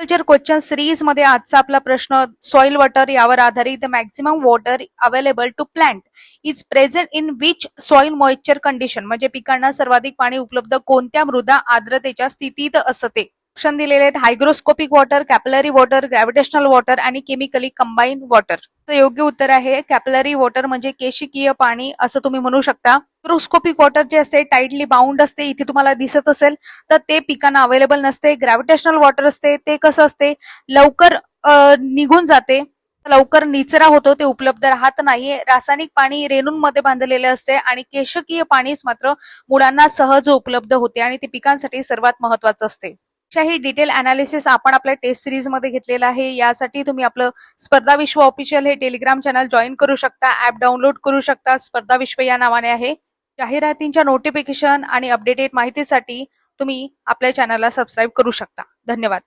Culture question series मध्ये आजचा आपला प्रश्न सॉइल वॉटर यावर आधारित the maximum water available to plant is present in which soil moisture condition, म्हणजे पिकांना सर्वाधिक पाणी उपलब्ध कोणत्या मृदा आर्द्रतेच्या स्थितीत असते. ऑप्शन दिलेले आहेत hygroscopic water, capillary water, gravitational water आणि केमिकली कंबाईन वॉटर. तर योग्य उत्तर आहे कॅपिलरी वॉटर, म्हणजे केशिकीय पाणी असं तुम्ही म्हणू शकता. हायग्रोस्कोपिक वॉटर जे असते टाईटली बाउंड असते, इथे तुम्हाला दिसत असेल तर ते पिकांना अवेलेबल नसते. ग्रॅव्हिटेशनल वॉटर असते ते कसं असते, लवकर निघून जाते, लवकर निचरा होतो, ते उपलब्ध राहत नाहीये. रासायनिक पाणी रेणूंमध्ये बांधलेले असते आणि केशकीय पाणीच मात्र मुळांना सहज उपलब्ध होते आणि ते पिकांसाठी सर्वात महत्वाचं असते. ही डिटेल अनालिसिस आपण आपल्या टेस्ट सिरीज मध्ये घेतलेला आहे. यासाठी तुम्ही आपलं स्पर्धा विश्व ऑफिशियल हे टेलिग्राम चॅनल जॉईन करू शकता, ऍप डाउनलोड करू शकता. स्पर्धा विश्व या नावाने आहे. जाहिरातींच्या नोटिफिकेशन आणि अपडेटेड माहितीसाठी तुम्ही आपल्या चॅनलला सबस्क्राईब करू शकता. धन्यवाद.